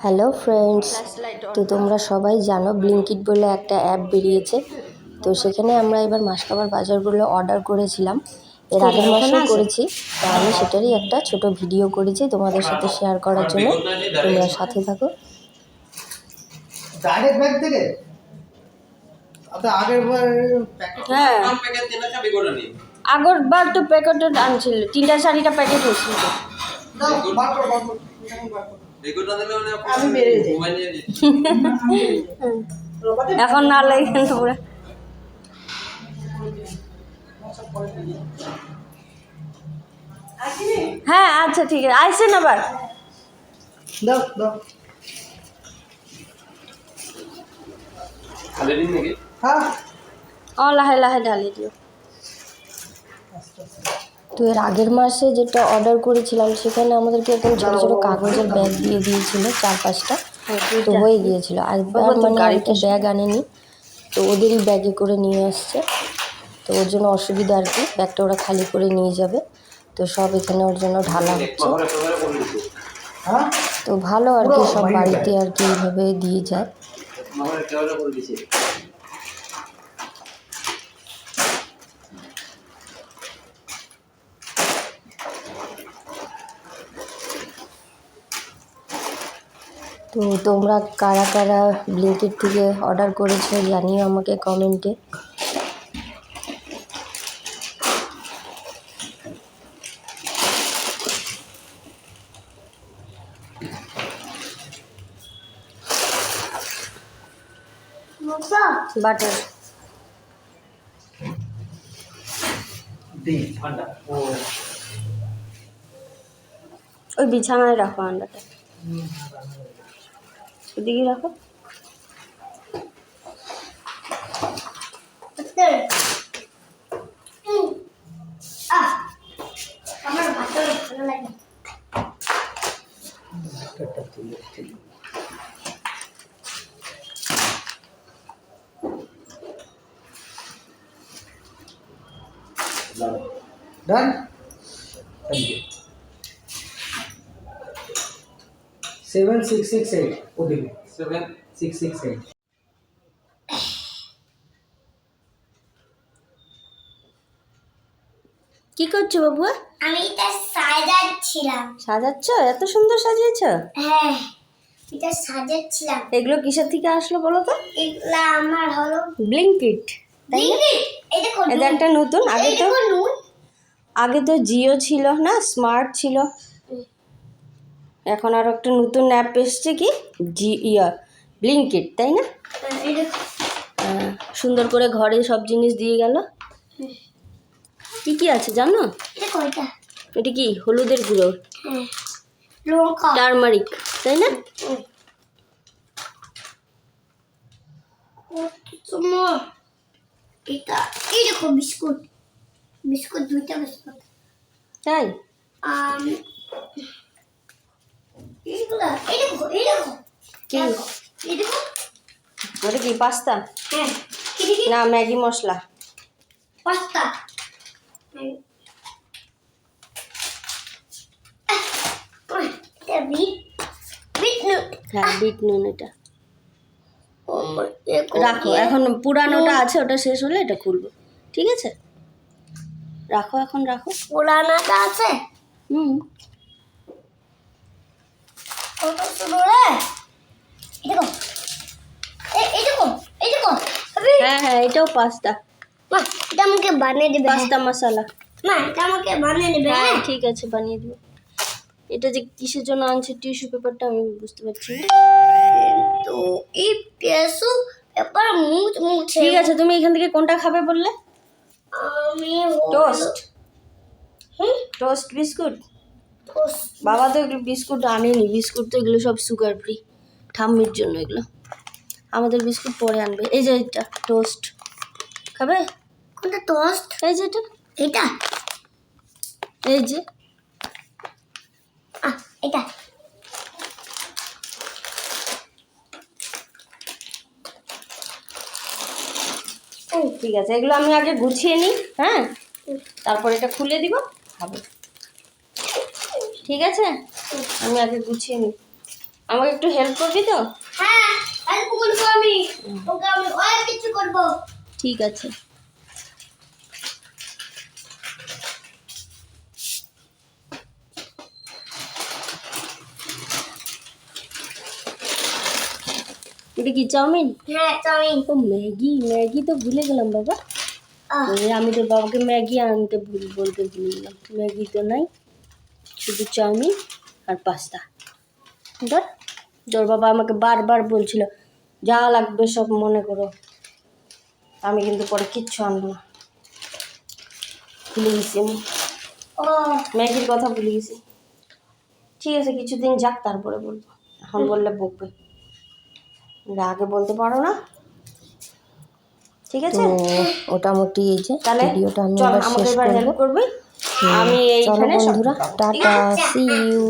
Hello friends, তো তোমরা সবাই জানো ব্লিঙ্কিট বলে একটা অ্যাপ বেরিয়েছে। তো সেখানে আমরা এবার মাসকাবার বাজারগুলো অর্ডার করেছিলাম, এর আগের মাসেও করেছি। তো আমি সেটারই একটা ছোট ভিডিও করেছি তোমাদের সাথে শেয়ার করার জন্য। তোমরা সাথে থাকো। হ্যাঁ, আগের বার তো প্যাকেট আনছিল, 3-4টা প্যাকেট হয়েছিল। এখন না লাগে কিন্তু পুরো। হ্যাঁ আচ্ছা ঠিক আছে, আইসেন আবার দাও দাও। লাহে লাহে ঢালি দিও। তো এর আগের মাসে যেটা অর্ডার করেছিলাম সেখানে আমাদেরকে একদম ছোটো ছোটো কাগজের ব্যাগ দিয়ে দিয়েছিল 4-5টা, তো হয়ে গিয়েছিলো। আর মানে গাড়িতে ব্যাগ আনেনি, তো ওদেরই ব্যাগে করে নিয়ে আসছে। তো ওর জন্য অসুবিধা আর কি, ব্যাগটা ওরা খালি করে নিয়ে যাবে। তো সব এখানে ওর জন্য ঢালা হচ্ছে। তো ভালো আর কি, সব বাড়িতে আর কি এইভাবে দিয়ে যায়। তো তোমরা কারা কারা ব্লিঙ্কিট থেকে অর্ডার করেছো জানিও আমাকে কমেন্টে। বাটার ওই বিছানায় রাখো, আন্ডাটা ওদিকে রাখো। আমার ভালো লাগে। Done? Thank you. 7668. Okay. 7668. কি করছো বাবুয়া? আমি এটা সাজাচ্ছিলাম। সাজাচ্ছ? এত সুন্দর সাজিয়েছ? হ্যাঁ, এটা সাজাচ্ছিলাম। এগুলো কিসের থেকে আসলো বলো তো? এগুলা আমার হলো ব্লিঙ্কিট। এই দেখো, এটা একটা নতুন। আগে তো জিও ছিল না, স্মার্ট ছিল। এখন আরো একটা নতুন অ্যাপ এসছে, কি ব্লিঙ্কিট, তাই না? সুন্দর করে ঘরে সব জিনিস দিয়ে গেল। কি কি আছে জানো? এটা কি? হলুদের গুঁড়ো, টারমারিক, তাই না? এটা এই দেখো, বিস্কুট বিস্কুট 2টা বিস্কুট। তাই এইগুলা এই দেখো, এই দেখো কি? এই দেখো, ওটা কি পাস্তা? হ্যাঁ না, ম্যাগি মশলা। পাস্তা। এটা বিট নুন। হ্যাঁ, বিট নুন। এটা রাখো, এখন পুরানোটা আছে, ওটা শেষ হলে এটা খুলবো, ঠিক আছে? রাখো, এখন রাখো। পুরানোটা আছে। কত সুন্দর। এই দেখো, এই দেখো, এই দেখো। হ্যাঁ হ্যাঁ, এটাও পাস্তা। মা, এটা আমাকে বানিয়ে দেবে? পাস্তা মশলা। মা, এটা আমাকে বানিয়ে দেবে? হ্যাঁ ঠিক আছে, বানিয়ে দেবো। এটা যে কিসের জন্য আনছে টিস্যু পেপারটা আমি বুঝতে পারছি না। তো এই টিস্যু পেপার মুছে। ঠিক আছে, তুমি এখান থেকে কোনটা খাবে বললে? আমি টোস্ট। Toast biscuit. বাবা তো এগুলো বিস্কুট আনেনি, বিস্কুট তো এগুলো সব সুগার ফ্রি, ঠাম্মির জন্য এগুলো। আমাদের বিস্কুট পরে আনবে। এই যে এটা টোস্ট খাবে। কোনটা টোস্ট? এই যে এটা, এটা, এই যে এটা। ঠিক আছে, এগুলো আমি আগে গুছিয়ে নিই। হ্যাঁ, তারপর এটা খুলে দিব, খাবো। ঠিক আছে, আমি আগে গুছিয়ে নিই। আমাকে একটু হেল্প করবি তো? হ্যাঁ হেল্প করবো আমি, ওকে আমি অনেক কিছু করবো। ঠিক আছে। এটা কি চাউমিন? হ্যাঁ চাউমিন। তো ম্যাগি, ম্যাগি তো ভুলে গেলাম বাবা। আমি তোর বাবাকে ম্যাগি আনতে বলতে ভুলে গেলাম। ম্যাগি তো নাই, শুধু চাউমিন আর পাস্তা। ধর, তোর বাবা আমাকে বারবার বলছিল যা লাগবে সব মনে করো, আমি কিন্তু পরে কিচ্ছু আনবো না, ভুলে গেছি আমি। ও ম্যাগির কথা ভুলে গেছি। ঠিক আছে, কিছুদিন যাক তারপরে বলবো, এখন বললে বকবে, আগে বলতে পারো না। ঠিক আছে, মোটামুটি এই যে তাহলে ভিডিওটা আমি চল আবার আমাকে শেষ এবার করব। হেল্প করবে। আমি চলো এইখানে সব বন্ধুরা, ঢুকাবো। Tata, C you.